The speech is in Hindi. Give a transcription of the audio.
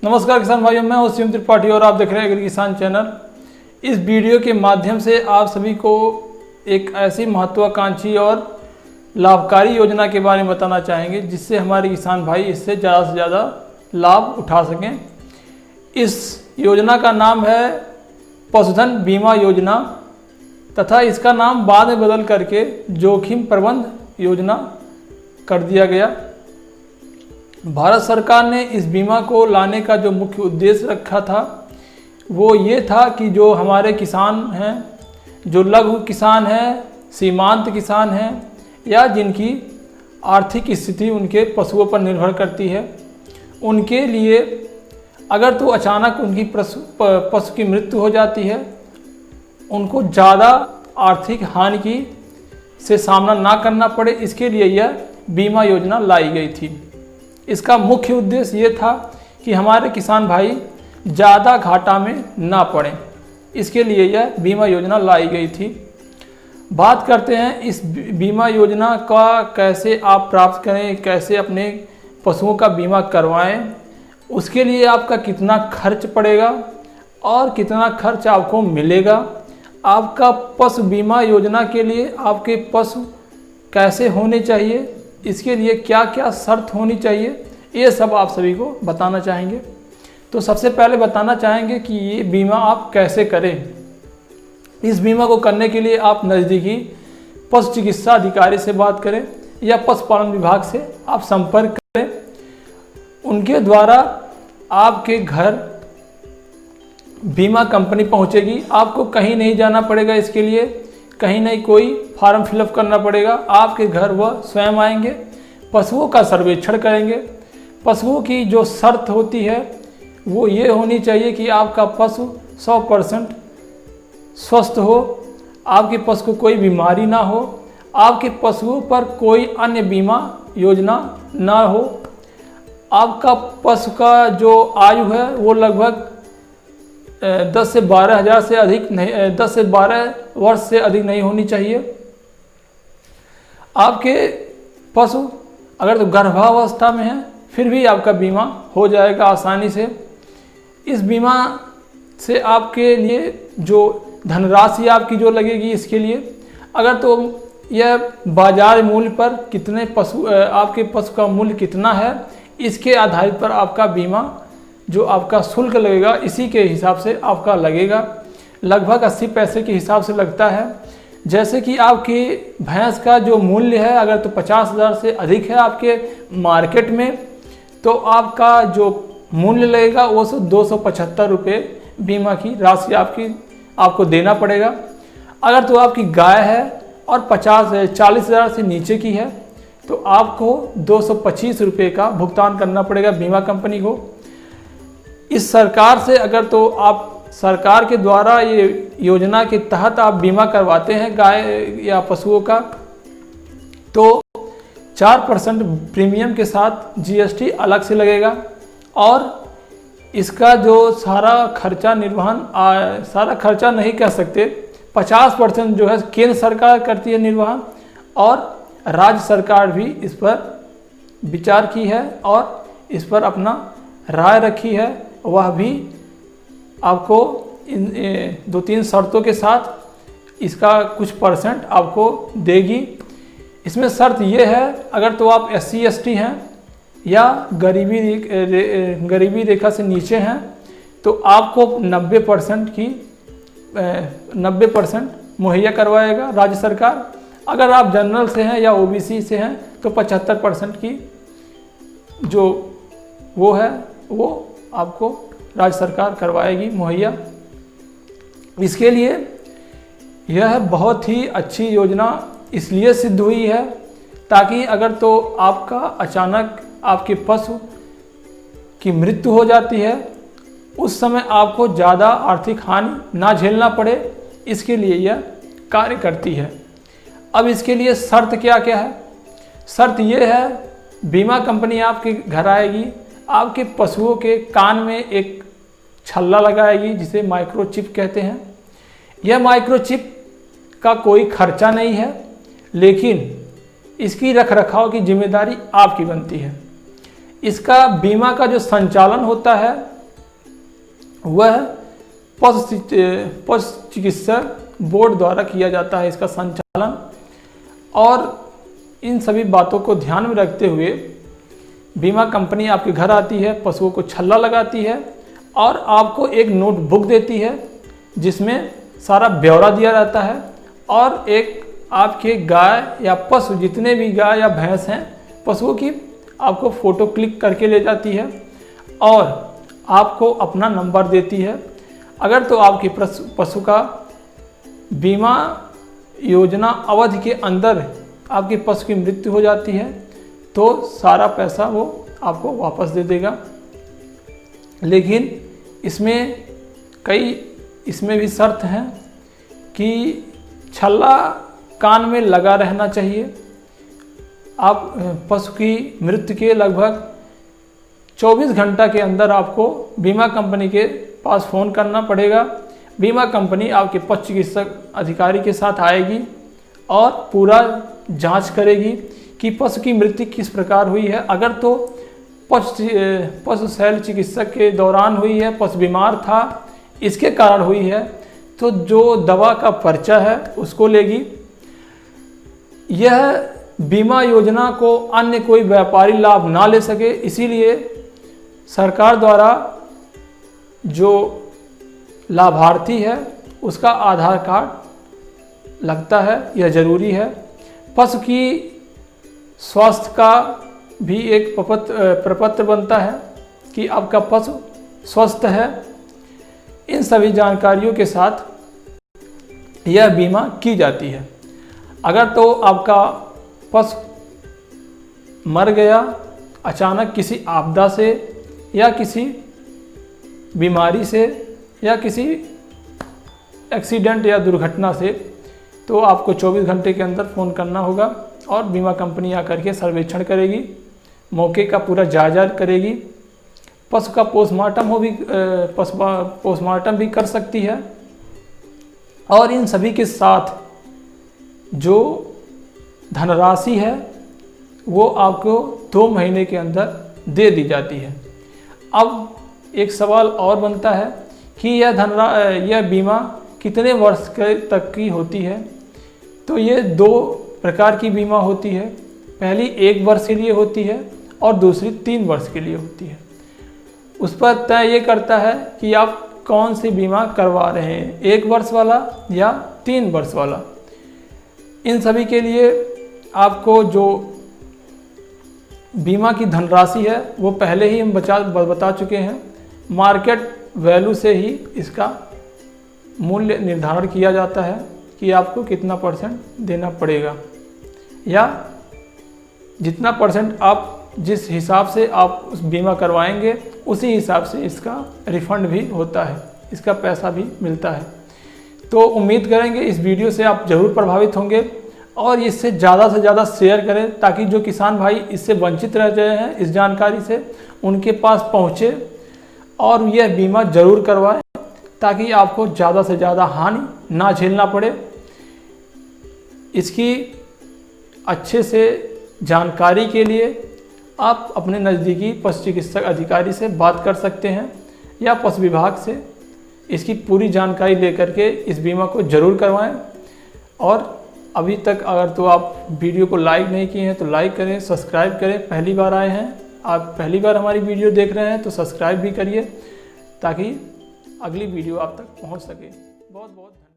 नमस्कार किसान भाइयों, मैं हूं शिवम त्रिपाठी और आप देख रहे हैं एग्री किसान चैनल। इस वीडियो के माध्यम से आप सभी को एक ऐसी महत्वाकांक्षी और लाभकारी योजना के बारे में बताना चाहेंगे जिससे हमारे किसान भाई इससे ज़्यादा से ज़्यादा लाभ उठा सकें। इस योजना का नाम है पशुधन बीमा योजना तथा इसका नाम बाद में बदल करके जोखिम प्रबंध योजना कर दिया गया। भारत सरकार ने इस बीमा को लाने का जो मुख्य उद्देश्य रखा था वो ये था कि जो हमारे किसान हैं, जो लघु किसान हैं, सीमांत किसान हैं या जिनकी आर्थिक स्थिति उनके पशुओं पर निर्भर करती है, उनके लिए अगर तो अचानक उनकी पशु की मृत्यु हो जाती है, उनको ज़्यादा आर्थिक हानि की से सामना ना करना पड़े, इसके लिए यह बीमा योजना लाई गई थी। इसका मुख्य उद्देश्य ये था कि हमारे किसान भाई ज़्यादा घाटा में ना पड़ें, इसके लिए यह बीमा योजना लाई गई थी। बात करते हैं इस बीमा योजना का कैसे आप प्राप्त करें, कैसे अपने पशुओं का बीमा करवाएं, उसके लिए आपका कितना खर्च पड़ेगा और कितना खर्च आपको मिलेगा। आपका पशु बीमा योजना के लिए आपके पशु कैसे होने चाहिए, इसके लिए क्या क्या शर्त होनी चाहिए, ये सब आप सभी को बताना चाहेंगे। तो सबसे पहले बताना चाहेंगे कि ये बीमा आप कैसे करें। इस बीमा को करने के लिए आप नज़दीकी पशु चिकित्सा अधिकारी से बात करें या पशुपालन विभाग से आप संपर्क करें। उनके द्वारा आपके घर बीमा कंपनी पहुंचेगी। आपको कहीं नहीं जाना पड़ेगा, इसके लिए कहीं नहीं कोई फॉर्म फिलअप करना पड़ेगा। आपके घर वह स्वयं आएंगे, पशुओं का सर्वेक्षण करेंगे। पशुओं की जो शर्त होती है वो ये होनी चाहिए कि आपका पशु 100% स्वस्थ हो, आपके पशु को कोई बीमारी ना हो, आपके पशुओं पर कोई अन्य बीमा योजना ना हो, आपका पशु का जो आयु है वो लगभग 10 से 12 हज़ार से अधिक नहीं, 10 से 12 वर्ष से अधिक नहीं होनी चाहिए। आपके पशु अगर तो गर्भावस्था में है फिर भी आपका बीमा हो जाएगा आसानी से। इस बीमा से आपके लिए जो धनराशि आपकी जो लगेगी, इसके लिए अगर तो यह बाजार मूल्य पर कितने आपके पशु का मूल्य कितना है, इसके आधार पर आपका बीमा जो आपका शुल्क लगेगा इसी के हिसाब से आपका लगेगा। लगभग 80 पैसे के हिसाब से लगता है। जैसे कि आपकी भैंस का जो मूल्य है अगर तो 50,000 से अधिक है आपके मार्केट में, तो आपका जो मूल्य लगेगा वो 275 रुपये बीमा की राशि आपको देना पड़ेगा। अगर तो आपकी गाय है और 40,000 से नीचे की है तो आपको 225 रुपये का भुगतान करना पड़ेगा बीमा कंपनी को। इस सरकार से अगर तो आप सरकार के द्वारा ये योजना के तहत आप बीमा करवाते हैं गाय या पशुओं का, तो 4% प्रीमियम के साथ GST अलग से लगेगा और इसका जो सारा खर्चा सारा खर्चा नहीं कह सकते, 50% जो है केंद्र सरकार करती है निर्वहन और राज्य सरकार भी इस पर विचार की है और इस पर अपना राय रखी है। वह भी आपको इन 2-3 शर्तों के साथ इसका कुछ % आपको देगी। इसमें शर्त ये है अगर तो आप SC ST हैं या गरीबी रेखा से नीचे हैं तो आपको 90% मुहैया करवाएगा राज्य सरकार। अगर आप जनरल से हैं या OBC से हैं तो 75% की जो वो है वो आपको राज्य सरकार करवाएगी मुहैया। इसके लिए यह बहुत ही अच्छी योजना इसलिए सिद्ध हुई है ताकि अगर तो आपका अचानक आपके पशु की मृत्यु हो जाती है उस समय आपको ज़्यादा आर्थिक हानि ना झेलना पड़े, इसके लिए यह कार्य करती है। अब इसके लिए शर्त क्या क्या है? शर्त यह है बीमा कंपनी आपके घर आएगी, आपके पशुओं के कान में एक छल्ला लगाएगी जिसे माइक्रोचिप कहते हैं। यह माइक्रोचिप का कोई खर्चा नहीं है, लेकिन इसकी रखरखाव की जिम्मेदारी आपकी बनती है। इसका बीमा का जो संचालन होता है वह पशु चिकित्सा बोर्ड द्वारा किया जाता है इसका संचालन। और इन सभी बातों को ध्यान में रखते हुए बीमा कंपनी आपके घर आती है, पशुओं को छल्ला लगाती है और आपको एक नोटबुक देती है जिसमें सारा ब्यौरा दिया रहता है, और एक आपके गाय या पशु, जितने भी गाय या भैंस हैं पशुओं की, आपको फ़ोटो क्लिक करके ले जाती है और आपको अपना नंबर देती है। अगर तो आपके पशु का बीमा योजना अवधि के अंदर आपके पशु की मृत्यु हो जाती है तो सारा पैसा वो आपको वापस दे देगा। लेकिन इसमें भी शर्त हैं कि छल्ला कान में लगा रहना चाहिए। आप पशु की मृत्यु के लगभग 24 घंटा के अंदर आपको बीमा कंपनी के पास फ़ोन करना पड़ेगा। बीमा कंपनी आपके पशु चिकित्सक अधिकारी के साथ आएगी और पूरा जांच करेगी कि पशु की मृत्यु किस प्रकार हुई है। अगर तो पशु शल्य चिकित्सक के दौरान हुई है, पशु बीमार था, इसके कारण हुई है, तो जो दवा का पर्चा है उसको लेगी। यह बीमा योजना को अन्य कोई व्यापारी लाभ ना ले सके, इसीलिए सरकार द्वारा जो लाभार्थी है उसका आधार कार्ड लगता है, यह जरूरी है। पशु की स्वास्थ्य का भी एक प्रपत्र बनता है कि आपका पशु स्वस्थ है। इन सभी जानकारियों के साथ यह बीमा की जाती है। अगर तो आपका पशु मर गया अचानक किसी आपदा से या किसी बीमारी से या किसी एक्सीडेंट या दुर्घटना से, तो आपको 24 घंटे के अंदर फ़ोन करना होगा और बीमा कंपनी आकर के सर्वेक्षण करेगी, मौके का पूरा जायजा करेगी। पशु का पोस्टमार्टम भी कर सकती है। और इन सभी के साथ जो धनराशि है वो आपको 2 महीने के अंदर दे दी जाती है। अब एक सवाल और बनता है कि यह बीमा कितने वर्ष तक की होती है। तो ये 2 प्रकार की बीमा होती है। पहली 1 वर्ष के लिए होती है और दूसरी 3 वर्ष के लिए होती है। उस पर तय ये करता है कि आप कौन सी बीमा करवा रहे हैं, 1 वर्ष वाला या 3 वर्ष वाला। इन सभी के लिए आपको जो बीमा की धनराशि है वो पहले ही हम बता चुके हैं। मार्केट वैल्यू से ही इसका मूल्य निर्धारण किया जाता है कि आपको कितना % देना पड़ेगा, या जितना % आप जिस हिसाब से आप उस बीमा करवाएंगे उसी हिसाब से इसका रिफंड भी होता है, इसका पैसा भी मिलता है। तो उम्मीद करेंगे इस वीडियो से आप ज़रूर प्रभावित होंगे और इससे ज़्यादा से ज़्यादा शेयर करें ताकि जो किसान भाई इससे वंचित रह गए हैं इस जानकारी से उनके पास पहुँचे और यह बीमा ज़रूर करवाएं ताकि आपको ज़्यादा से ज़्यादा हानि ना झेलना पड़े। इसकी अच्छे से जानकारी के लिए आप अपने नज़दीकी पशु चिकित्सक अधिकारी से बात कर सकते हैं या पशु विभाग से। इसकी पूरी जानकारी लेकर के इस बीमा को ज़रूर करवाएं। और अभी तक अगर तो आप वीडियो को लाइक नहीं किए हैं तो लाइक करें, सब्सक्राइब करें। पहली बार आए हैं, आप पहली बार हमारी वीडियो देख रहे हैं तो सब्सक्राइब भी करिए ताकि अगली वीडियो आप तक पहुंच सके। बहुत बहुत धन्यवाद।